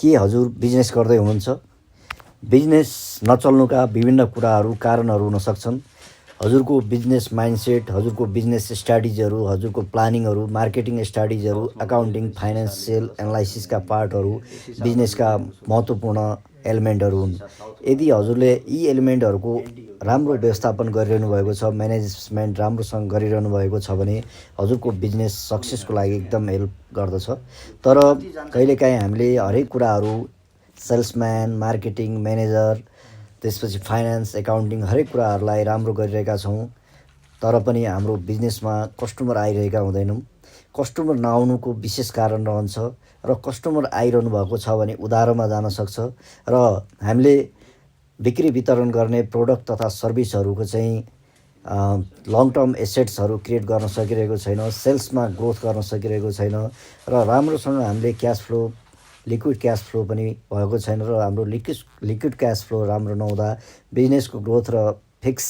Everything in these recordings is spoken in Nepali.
के हजुर बिजनेस गर्दै हुनुहुन्छ? बिजनेस नचल्नुका विभिन्न कुराहरू कारणहरू हुन सक्छन्। हजुरको बिजनेस माइन्डसेट, हजुरको बिजनेस स्ट्र्याटेजीहरू, हजुरको प्लानिङहरू, मार्केटिङ स्ट्र्याटेजीहरू, अकाउन्टिङ, फाइनेन्सियल एनालाइसिसका पार्टहरू बिजनेसका महत्त्वपूर्ण एलिमेन्टहरू हुन्। यदि हजुरले यी एलिमेन्टहरूको राम्रो व्यवस्थापन गरिरहनु भएको छ, म्यानेजमेन्ट राम्रोसँग गरिरहनु भएको छ भने हजुरको बिजनेस सक्सेसको लागि एकदम हेल्प गर्दछ। तर कहिलेकाहीँ हामीले हरेक कुराहरू सेल्सम्यान, मार्केटिङ, म्यानेजर, त्यसपछि फाइनेन्स, एकाउन्टिङ हरेक कुराहरूलाई राम्रो गरिरहेका छौँ, तर पनि हाम्रो बिजनेसमा कस्टमर आइरहेका हुँदैनौँ। कस्टमर नआउनुको विशेष कारण रहन्छ र कस्टमर आइरहनु भएको छ भने उधारोमा जान सक्छ र हामीले बिक्री वितरण गर्ने प्रोडक्ट तथा सर्भिसहरूको चाहिँ लङ टर्म एसेट्सहरू क्रिएट गर्न सकिरहेको छैन, सेल्समा ग्रोथ गर्न सकिरहेको छैन र राम्रोसँग हामीले cash flow, liquid cash flow पनि भएको छैन र हाम्रो लिक्विड क्यास फ्लो राम्रो नहुँदा बिजनेसको ग्रोथ र फिक्स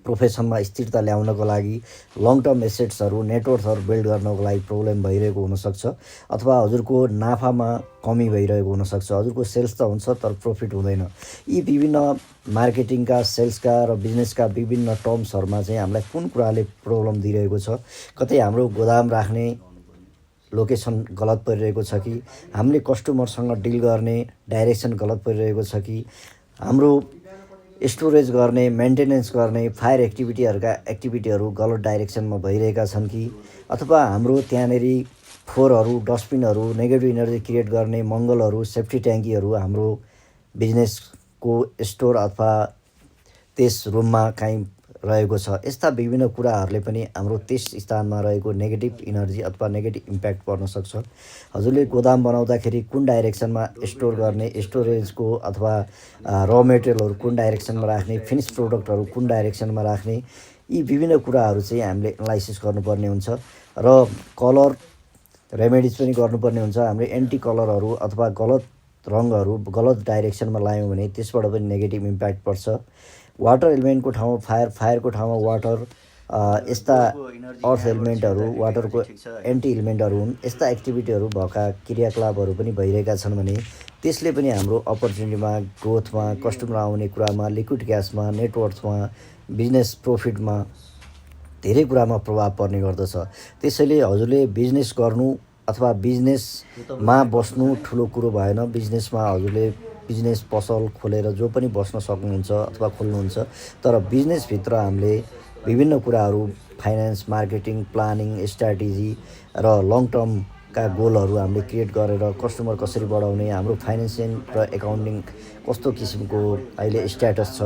प्रोफेसनमा स्थिरता ल्याउनको लागि लङ टर्म एसेट्सहरू, नेटवर्थहरू बिल्ड गर्नको लागि प्रब्लम भइरहेको हुनसक्छ अथवा हजुरको नाफामा कमी भइरहेको हुनसक्छ। हजुरको सेल्स त हुन्छ तर प्रफिट हुँदैन। यी विभिन्न मार्केटिङका, सेल्सका र बिजनेसका विभिन्न टर्म्सहरूमा चाहिँ हामीलाई कुन कुराले प्रब्लम दिइरहेको छ? कतै हाम्रो गोदाम राख्ने लोकेसन गलत परिरहेको छ कि, हामीले कस्टमरसँग डिल गर्ने डाइरेक्सन गलत परिरहेको छ कि, हाम्रो स्टोरेज गर्ने, मेन्टेनेन्स गर्ने, फायर एक्टिभिटीहरू गलत डाइरेक्सनमा भइरहेका छन् कि, अथवा हाम्रो त्यहाँनेर फोहोरहरू, डस्टबिनहरू, नेगेटिभ इनर्जी क्रिएट गर्ने मङ्गलहरू, सेफ्टी ट्याङ्कीहरू हाम्रो बिजनेसको स्टोर अथवा त्यस रुममा काहीँ रहेको छ। यस्ता विभिन्न कुराहरूले पनि हाम्रो त्यस स्थानमा रहेको नेगेटिभ इनर्जी अथवा नेगेटिभ इम्प्याक्ट पर्न सक्छ। हजुरले गोदाम बनाउँदाखेरि कुन डाइरेक्सनमा स्टोर गर्ने, स्टोरेजको अथवा र मेटेरियलहरू कुन डाइरेक्सनमा राख्ने, फिनिस प्रोडक्टहरू कुन डाइरेक्सनमा राख्ने, यी विभिन्न कुराहरू चाहिँ हामीले एनालाइसिस गर्नुपर्ने हुन्छ र कलर रेमेडिज पनि गर्नुपर्ने हुन्छ। हामीले एन्टी कलरहरू अथवा गलत रङहरू गलत डाइरेक्सनमा लायौँ भने त्यसबाट पनि नेगेटिभ इम्प्याक्ट पर्छ। वाटर एलिमेन्टको ठाउँमा फायर, फायरको ठाउँमा वाटर, यस्ता अर्थ एलिमेन्टहरू, वाटरको एन्टी एलिमेन्टहरू हुन्। यस्ता एक्टिभिटीहरू भएका क्रियाकलापहरू पनि भइरहेका छन् भने त्यसले पनि हाम्रो अपर्च्युनिटीमा, ग्रोथमा, कस्टमर आउने कुरामा, लिक्विड क्यासमा, नेटवर्थमा, बिजनेस प्रफिटमा धेरै कुरामा प्रभाव पर्ने गर्दछ। त्यसैले हजुरले बिजनेस गर्नु अथवा बिजनेसमा बस्नु ठुलो कुरो भएन। बिजनेसमा हजुरले बिजनेस पसल खोलेर जो पनि बस्न सक्नुहुन्छ अथवा खोल्नुहुन्छ, तर बिजनेसभित्र हामीले विभिन्न कुराहरू फाइनेन्स, मार्केटिङ, प्लानिङ, स्ट्र्याटेजी र लङ टर्मका गोलहरू हामीले क्रिएट गरेर कस्टमर कसरी बढाउने, हाम्रो फाइनेन्सियल र एकाउन्टिङ कस्तो किसिमको अहिले स्ट्याटस छ,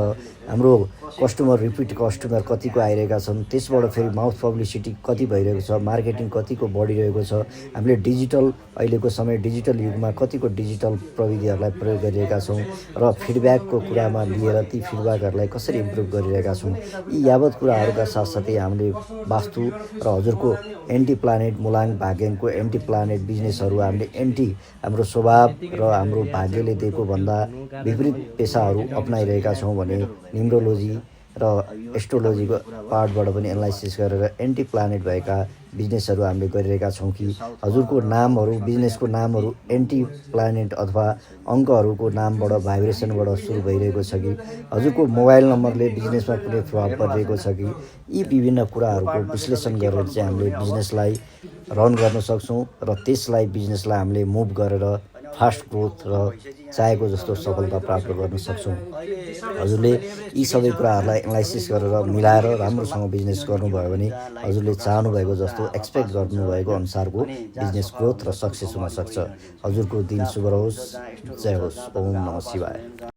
हाम्रो कस्टमर, रिपिट कस्टमर कतिको आइरहेका छन्, त्यसबाट फेरि माउथ पब्लिसिटी कति भइरहेको छ, मार्केटिङ कतिको बढिरहेको छ, हामीले डिजिटल अहिलेको समय डिजिटल युगमा कतिको डिजिटल प्रविधिहरूलाई प्रयोग गरिरहेका छौँ र फिडब्याकको कुरामा लिएर ती फिडब्याकहरूलाई कसरी इम्प्रुभ गरिरहेका छौँ। यी यावत कुराहरूका साथसाथै हामीले वास्तु र हजुरको एन्टी प्लानेट मुलाङ भाग्यङको एन्टी प्लानेट बिजनेसहरू हामीले हाम्रो स्वभाव र हाम्रो भाग्यले दिएको भन्दा विपरीत पेसाहरू अपनाइरहेका छौँ भने न्युमरोलोजी र एस्ट्रोलोजीको पार्टबाट पनि एनालाइसिस गरेर एन्टी प्लानेट भएका बिजनेसहरू हामीले गरिरहेका छौँ कि हजुरको नामहरू, बिजनेसको नामहरू एन्टी प्लानेट अथवा अङ्कहरूको नामबाट, भाइब्रेसनबाट सुरु भइरहेको छ कि, हजुरको मोबाइल नम्बरले बिजनेसमा कुनै प्रभाव परिरहेको छ कि, यी विभिन्न कुराहरूको विश्लेषण गरेर चाहिँ हामीले बिजनेसलाई रन गर्न सक्छौँ र त्यसलाई बिजनेसलाई हामीले मुभ गरेर फास्ट ग्रोथ र चाहेको जस्तो सफलता प्राप्त गर्न सक्छौँ। हजुरले यी सबै कुराहरूलाई एनालाइसिस गरेर मिलाएर राम्रोसँग बिजनेस गर्नुभयो भने हजुरले चाहनुभएको जस्तो एक्सपेक्ट गर्नुभएको अनुसारको बिजनेस ग्रोथ र सक्सेस हुनसक्छ। हजुरको दिन शुभ रहोस्। जय होस्। ओम नमः शिवाय।